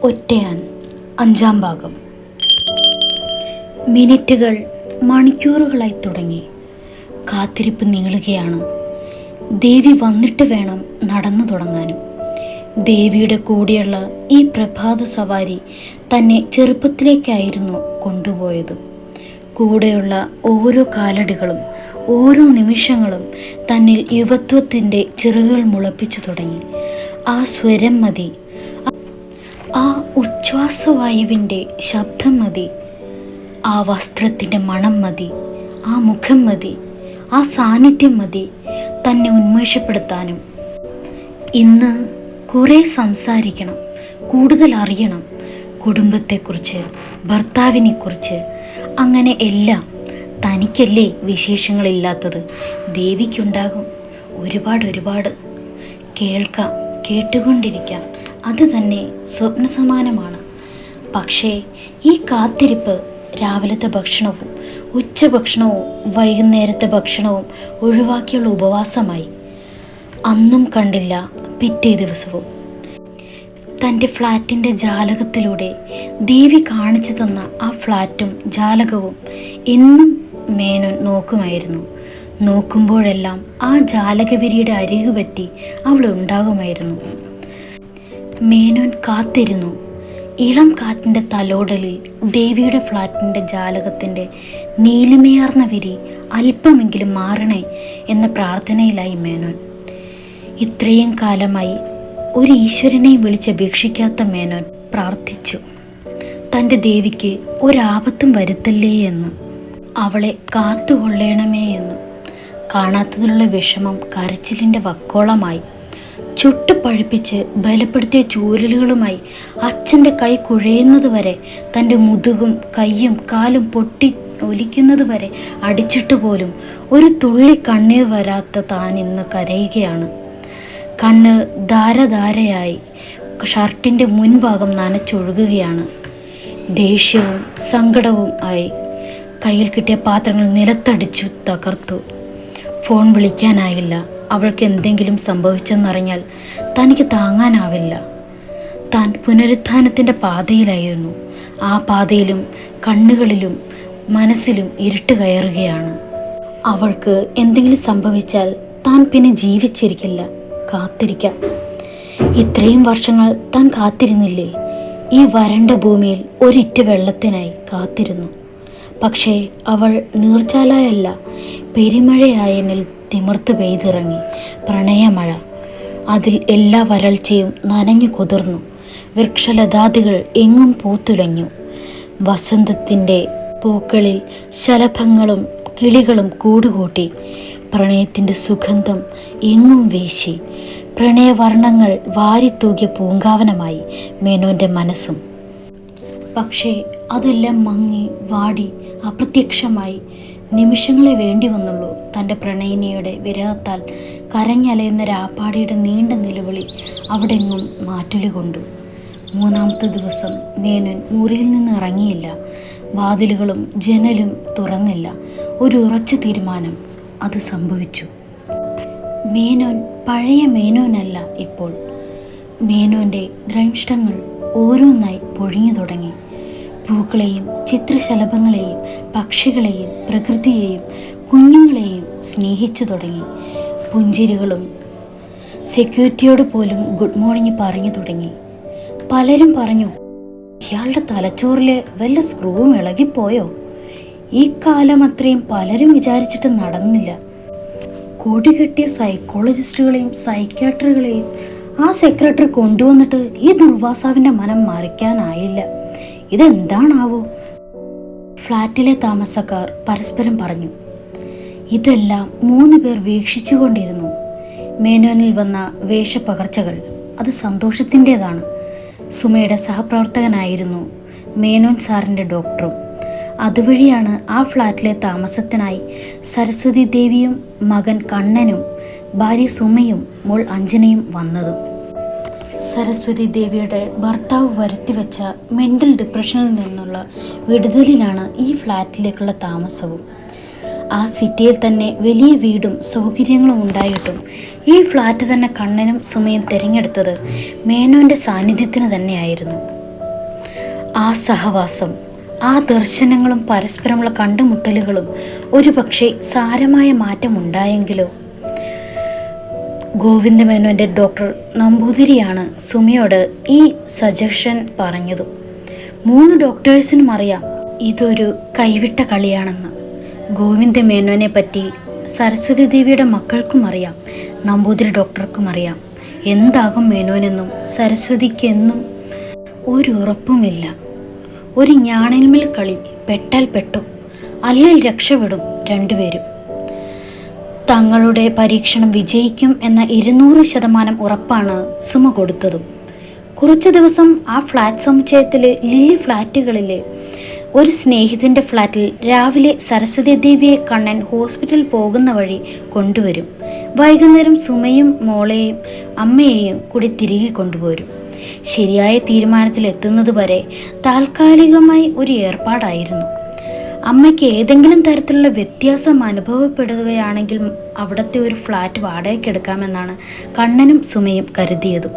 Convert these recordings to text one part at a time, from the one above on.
ഒറ്റയാൻ അഞ്ചാം ഭാഗം. മിനിറ്റുകൾ മണിക്കൂറുകളായി തുടങ്ങി. കാത്തിരിപ്പ് നീളുകയാണ്. ദേവി വന്നിട്ട് വേണം നടന്നു തുടങ്ങാനും. ദേവിയുടെ കൂടെയുള്ള ഈ പ്രഭാത സവാരി തന്നെ ചെറുപ്പത്തിലേക്കായിരുന്നു കൊണ്ടുപോയത്. കൂടെയുള്ള ഓരോ കാലടികളും ഓരോ നിമിഷങ്ങളും തന്നിൽ യുവത്വത്തിൻ്റെ ചിറകുകൾ മുളപ്പിച്ചു തുടങ്ങി. ആ സ്വരം മതി, ആ ഉച്ഛ്വാസവായുവിൻ്റെ ശബ്ദം മതി, ആ വസ്ത്രത്തിൻ്റെ മണം മതി, ആ മുഖം മതി, ആ സാന്നിധ്യം മതി തന്നെ ഉന്മേഷപ്പെടുത്താനും. ഇന്ന് കുറേ സംസാരിക്കണം, കൂടുതൽ അറിയണം, കുടുംബത്തെക്കുറിച്ച്, ഭർത്താവിനെക്കുറിച്ച്, അങ്ങനെ എല്ലാം. തനിക്കല്ലേ വിശേഷങ്ങളില്ലാത്തത്, ദേവിക്കുണ്ടാകും ഒരുപാട്. കേൾക്കാം, കേട്ടുകൊണ്ടിരിക്കാം, അത് തന്നെ സ്വപ്നസമാനമാണ്. പക്ഷേ ഈ കാത്തിരിപ്പ് രാവിലത്തെ ഭക്ഷണവും ഉച്ചഭക്ഷണവും വൈകുന്നേരത്തെ ഭക്ഷണവും ഒഴിവാക്കിയുള്ള ഉപവാസമായി. അന്നും കണ്ടില്ല, പിറ്റേ ദിവസവും. തൻ്റെ ഫ്ലാറ്റിൻ്റെ ജാലകത്തിലൂടെ ദേവി കാണിച്ചു തന്ന ആ ഫ്ലാറ്റും ജാലകവും എന്നും മേനോൻ നോക്കുമായിരുന്നു. നോക്കുമ്പോഴെല്ലാം ആ ജാലകവിരിയുടെ അരികു പറ്റി അവൾ ഉണ്ടാകുമായിരുന്നു. മേനോൻ കാത്തിരുന്നു. ഇളം കാറ്റിൻ്റെ തലോടലിൽ ദേവിയുടെ ഫ്ലാറ്റിൻ്റെ ജാലകത്തിൻ്റെ നീലിമയാർന്ന വിരി അല്പമെങ്കിലും മാറണേ എന്ന പ്രാർത്ഥനയിലായി മേനോൻ. ഇത്രയും കാലമായി ഒരു ഈശ്വരനെയും വിളിച്ചപേക്ഷിക്കാത്ത മേനോൻ പ്രാർത്ഥിച്ചു, തൻ്റെ ദേവിക്ക് ഒരാപത്തും വരുത്തല്ലേ എന്ന്, അവളെ കാത്തുകൊള്ളണമേ എന്ന്. കാണാത്തതിലുള്ള വിഷമം കരച്ചിലിൻ്റെ വക്കോളമായി. ചുട്ട് പഴുപ്പിച്ച് ബലപ്പെടുത്തിയ ചൂരലുകളുമായി അച്ഛൻ്റെ കൈ കുഴയുന്നത് വരെ, തൻ്റെ മുതുകും കൈയും കാലും പൊട്ടി ഒലിക്കുന്നത് വരെ അടിച്ചിട്ട് പോലും ഒരു തുള്ളി കണ്ണീർ വരാത്ത താൻ ഇന്ന് കരയുകയാണ്. കണ്ണ് ധാരധാരയായി ഷർട്ടിൻ്റെ മുൻഭാഗം നനച്ചൊഴുകുകയാണ്. ദേഷ്യവും സങ്കടവും ആയി കയ്യിൽ കിട്ടിയ പാത്രങ്ങൾ നിലത്തടിച്ചു തകർത്തു. ഫോൺ വിളിക്കാനായില്ല. അവൾക്ക് എന്തെങ്കിലും സംഭവിച്ചെന്നറിഞ്ഞാൽ തനിക്ക് താങ്ങാനാവില്ല. താൻ പുനരുത്ഥാനത്തിൻ്റെ പാതയിലായിരുന്നു. ആ പാതയിലും കണ്ണുകളിലും മനസ്സിലും ഇരുട്ട് കയറുകയാണ്. അവൾക്ക് എന്തെങ്കിലും സംഭവിച്ചാൽ താൻ പിന്നെ ജീവിച്ചിരിക്കില്ല. കാത്തിരിക്കാം. ഇത്രയും വർഷങ്ങൾ താൻ കാത്തിരുന്നില്ലേ? ഈ വരണ്ട ഭൂമിയിൽ ഒരിറ്റ് വെള്ളത്തിനായി കാത്തിരുന്നു. പക്ഷേ അവൾ നീർച്ചാലായല്ല, പെരുമഴയായനിൽ തിമിർത്ത് പെയ്തിറങ്ങി പ്രണയമഴ. അതിൽ എല്ലാ വരൾച്ചയും നനഞ്ഞു കുതിർന്നു. വൃക്ഷലതാദികൾ എങ്ങും പൂത്തുലഞ്ഞു. വസന്തത്തിൻ്റെ പൂക്കളിൽ ശലഭങ്ങളും കിളികളും കൂടുകൂട്ടി. പ്രണയത്തിൻ്റെ സുഗന്ധം എങ്ങും വീശി. പ്രണയവർണ്ണങ്ങൾ വാരിത്തൂകിയ പൂങ്കാവനമായി മേനോൻ്റെ മനസ്സും. പക്ഷേ അതെല്ലാം മങ്ങി വാടി അപ്രത്യക്ഷമായി. നിമിഷങ്ങളെ വേണ്ടി വന്നുള്ളൂ തൻ്റെ പ്രണയിനിയുടെ വിരഹത്താൽ കരഞ്ഞലയുന്ന രാപ്പാടിയുടെ നീണ്ട നിലവിളി അവിടെങ്ങും മാറ്റുലി കൊണ്ടു. മൂന്നാമത്തെ ദിവസം മേനോൻ മുറിയിൽ നിന്ന് ഇറങ്ങിയില്ല. വാതിലുകളും ജനലും തുറന്നില്ല. ഒരു ഉറച്ച തീരുമാനം. അത് സംഭവിച്ചു. മേനോൻ പഴയ മേനോനല്ല ഇപ്പോൾ. മേനോൻ്റെ ദ്രംഷ്ടങ്ങൾ ഓരോന്നായി പൊഴിഞ്ഞു തുടങ്ങി. പൂക്കളെയും ചിത്രശലഭങ്ങളെയും പക്ഷികളെയും പ്രകൃതിയെയും കുഞ്ഞുങ്ങളെയും സ്നേഹിച്ചു തുടങ്ങി. പുഞ്ചിരികളും സെക്യൂരിറ്റിയോട് പോലും ഗുഡ് മോർണിംഗ് പറഞ്ഞു തുടങ്ങി. പലരും പറഞ്ഞു, ഇയാളുടെ തലച്ചോറിലെ വല്ല സ്ക്രൂവും ഇളകിപ്പോയോ? ഈ കാലം അത്രയും പലരും വിചാരിച്ചിട്ട് നടന്നില്ല. കൊടികെട്ടിയ സൈക്കോളജിസ്റ്റുകളെയും സൈക്യാട്രികളെയും ആ സെക്രട്ടറി കൊണ്ടുവന്നിട്ട് ഈ ദുർവാസാവിൻ്റെ മനം മറിക്കാനായില്ല. ഇതെന്താണാവോ? ഫ്ലാറ്റിലെ താമസക്കാർ പരസ്പരം പറഞ്ഞു. ഇതെല്ലാം 3 പേർ വീക്ഷിച്ചുകൊണ്ടിരുന്നു. മേനോനിൽ വന്ന വേഷപ്പകർച്ചകൾ അത് സന്തോഷത്തിൻ്റെതാണ്. സുമയുടെ സഹപ്രവർത്തകനായിരുന്നു മേനോൻ സാറിൻ്റെ ഡോക്ടറും. അതുവഴിയാണ് ആ ഫ്ലാറ്റിലെ താമസത്തിനായി സരസ്വതി ദേവിയും മകൻ കണ്ണനും ഭാര്യ സുമയും മോൾ അഞ്ജനയും വന്നതും. സരസ്വതി ദേവിയുടെ ഭർത്താവ് വരുത്തിവെച്ച മെൻ്റൽ ഡിപ്രഷനിൽ നിന്നുള്ള വിടുതലിലാണ് ഈ ഫ്ലാറ്റിലേക്കുള്ള താമസവും. ആ സിറ്റിയിൽ തന്നെ വലിയ വീടും സൗകര്യങ്ങളും ഉണ്ടായിട്ടും ഈ ഫ്ലാറ്റ് തന്നെ കണ്ണനും സുമയും തിരഞ്ഞെടുത്തത് മേനോൻ്റെ സാന്നിധ്യത്തിന് തന്നെയായിരുന്നു. ആ സഹവാസം, ആ ദർശനങ്ങളും പരസ്പരമുള്ള കണ്ടുമുട്ടലുകളും ഒരുപക്ഷെ സാരമായ മാറ്റമുണ്ടായെങ്കിലോ? ഗോവിന്ദമേനോൻ്റെ ഡോക്ടർ നമ്പൂതിരിയാണ് സുമയോട് ഈ സജഷൻ പറഞ്ഞതും. 3 ഡോക്ടേഴ്സിനും അറിയാം ഇതൊരു കൈവിട്ട കളിയാണെന്ന്. ഗോവിന്ദമേനോനെ പറ്റി സരസ്വതി ദേവിയുടെ മക്കൾക്കും അറിയാം, നമ്പൂതിരി ഡോക്ടർക്കും അറിയാം. എന്താകും മേനോനെന്നും സരസ്വതിക്കെന്നും ഒരു ഉറപ്പുമില്ല. ഒരു ഞാണിന്മേൽ കളി, പെട്ടാൽ പെട്ടു, അല്ലെങ്കിൽ രക്ഷപ്പെടും രണ്ടുപേരും. തങ്ങളുടെ പരീക്ഷണം വിജയിക്കും എന്ന 200% ഉറപ്പാണ് സുമ കൊടുത്തതും. കുറച്ചു ദിവസം ആ ഫ്ലാറ്റ് സമുച്ചയത്തിലെ ലില്ലി ഫ്ലാറ്റുകളിലെ ഒരു സ്നേഹിതൻ്റെ ഫ്ലാറ്റിൽ രാവിലെ സരസ്വതി ദേവിയെ കണ്ണൻ ഹോസ്പിറ്റലിൽ പോകുന്ന വഴി കൊണ്ടുവരും. വൈകുന്നേരം സുമയും മോളെയും അമ്മയെയും കൂടി തിരികെ കൊണ്ടുപോരും. ശരിയായ തീരുമാനത്തിലെത്തുന്നതുവരെ താൽക്കാലികമായി ഒരു ഏർപ്പാടായിരുന്നു. അമ്മയ്ക്ക് ഏതെങ്കിലും തരത്തിലുള്ള വ്യത്യാസം അനുഭവപ്പെടുകയാണെങ്കിൽ അവിടുത്തെ ഒരു ഫ്ലാറ്റ് വാടകയ്ക്കെടുക്കാമെന്നാണ് കണ്ണനും സുമയും കരുതിയതും.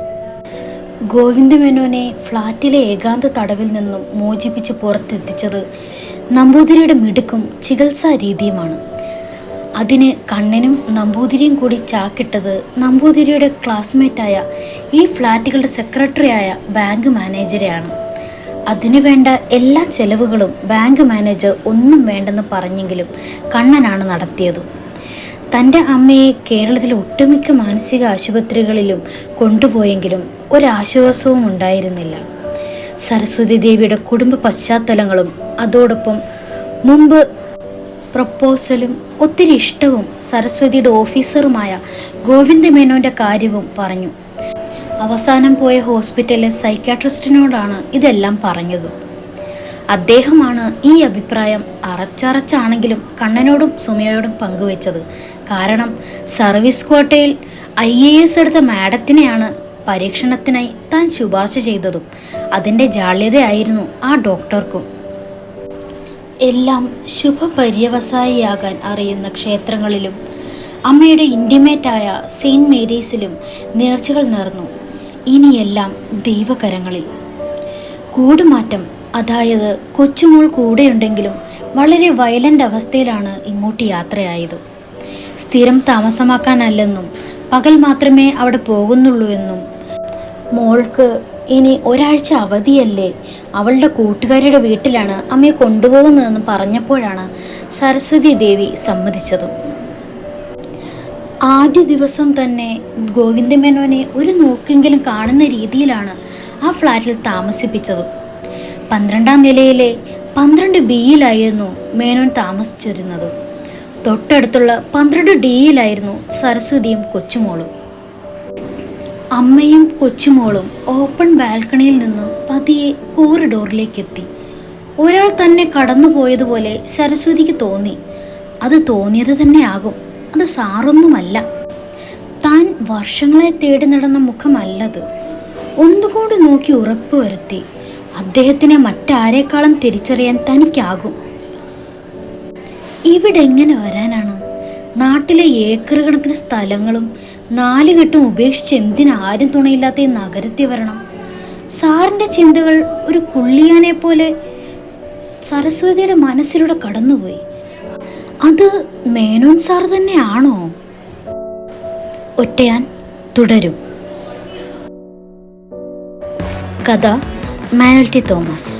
ഗോവിന്ദമേനോനെ ഫ്ലാറ്റിലെ ഏകാന്ത തടവിൽ നിന്നും മോചിപ്പിച്ച് പുറത്തെത്തിച്ചത് നമ്പൂതിരിയുടെ മിടുക്കും ചികിത്സാ രീതിയുമാണ്. അതിന് കണ്ണനും നമ്പൂതിരിയും കൂടി ചാക്കിട്ടത് നമ്പൂതിരിയുടെ ക്ലാസ്മേറ്റായ ഈ ഫ്ലാറ്റുകളുടെ സെക്രട്ടറിയായ ബാങ്ക് മാനേജരെയാണ്. അതിനു വേണ്ട എല്ലാ ചെലവുകളും ബാങ്ക് മാനേജർ ഒന്നും വേണ്ടെന്ന് പറഞ്ഞെങ്കിലും കണ്ണനാണ് നടത്തിയത്. തൻ്റെ അമ്മയെ കേരളത്തിലെ ഒട്ടുമിക്ക മാനസിക ആശുപത്രികളിലും കൊണ്ടുപോയെങ്കിലും ഒരാശ്വാസവും ഉണ്ടായിരുന്നില്ല. സരസ്വതി ദേവിയുടെ കുടുംബ പശ്ചാത്തലങ്ങളും അതോടൊപ്പം മുമ്പ് പ്രപ്പോസലും ഒത്തിരി ഇഷ്ടവും സരസ്വതിയുടെ ഓഫീസറുമായ ഗോവിന്ദമേനോൻ്റെ കാര്യവും പറഞ്ഞു. അവസാനം പോയ ഹോസ്പിറ്റലിലെ സൈക്യാട്രിസ്റ്റിനോടാണ് ഇതെല്ലാം പറഞ്ഞതും. അദ്ദേഹമാണ് ഈ അഭിപ്രായം അറച്ചറച്ചാണെങ്കിലും കണ്ണനോടും സുമയോടും പങ്കുവെച്ചത്. കാരണം സർവീസ് ക്വാട്ടയിൽ IAS എടുത്ത മാഡത്തിനെയാണ് പരീക്ഷണത്തിനായി താൻ ശുപാർശ ചെയ്തതും. അതിൻ്റെ ജാള്യതയായിരുന്നു ആ ഡോക്ടർക്കും. എല്ലാം ശുഭപര്യവസായിയാകാൻ അറിയുന്ന ക്ഷേത്രങ്ങളിലും അമ്മയുടെ ഇൻറ്റിമേറ്റായ സെയിൻറ്റ് മേരീസിലും നേർച്ചകൾ നേർന്നു. ഇനിയെല്ലാം ദൈവകരങ്ങളിൽ. കൂടുമാറ്റം, അതായത് കൊച്ചുമോൾ കൂടെയുണ്ടെങ്കിലും വളരെ വയലൻ്റ് അവസ്ഥയിലാണ് ഇങ്ങോട്ട് യാത്രയായത്. സ്ഥിരം താമസമാക്കാനല്ലെന്നും പകൽ മാത്രമേ അവിടെ പോകുന്നുള്ളൂ എന്നും മോൾക്ക് ഇനി ഒരാഴ്ച അവധിയല്ലേ, അവളുടെ കൂട്ടുകാരിയുടെ വീട്ടിലാണ് അമ്മയെ കൊണ്ടുപോകുന്നതെന്ന് പറഞ്ഞപ്പോഴാണ് സരസ്വതി ദേവി സമ്മതിച്ചതും. ആദ്യ ദിവസം തന്നെ ഗോവിന്ദമേനോനെ ഒരു നോക്കെങ്കിലും കാണുന്ന രീതിയിലാണ് ആ ഫ്ലാറ്റിൽ താമസിപ്പിച്ചതും. 12ാം നിലയിലെ 12B-യിലായിരുന്നു മേനോൻ താമസിച്ചിരുന്നത്. തൊട്ടടുത്തുള്ള 12D-യിലായിരുന്നു സരസ്വതിയും കൊച്ചുമോളും. അമ്മയും കൊച്ചുമോളും ഓപ്പൺ ബാൽക്കണിയിൽ നിന്നും പതിയെ കോറിഡോറിലേക്ക് എത്തി. ഒരാൾ തന്നെ കടന്നു പോയതുപോലെ സരസ്വതിക്ക് തോന്നി. അത് തോന്നിയത് തന്നെയാകും, അത് സാറൊന്നുമല്ല. താൻ വർഷങ്ങളെ തേടി നടന്ന മുഖമല്ലത്. ഒന്നുകൂടി നോക്കി ഉറപ്പ് വരുത്തി അദ്ദേഹത്തിനെ മറ്റാരേക്കാളും തിരിച്ചറിയാൻ തനിക്കാകും. ഇവിടെ എങ്ങനെ വരാനാണ്? നാട്ടിലെ ഏക്കർ കണക്കിന് സ്ഥലങ്ങളും 4 കെട്ടും ഉപേക്ഷിച്ച് എന്തിനാരും തുണയില്ലാത്ത ഈ നഗരത്തിൽ വരണം? സാറിൻ്റെ ചിന്തകൾ ഒരു കുള്ളിയാനെ പോലെ സരസ്വതിയുടെ മനസ്സിലൂടെ കടന്നുപോയി. അത് മേനോൻ സാർ തന്നെയാണോ? ഒറ്റയാൻ തുടരും. കഥ മാനുവൽ ടി തോമസ്.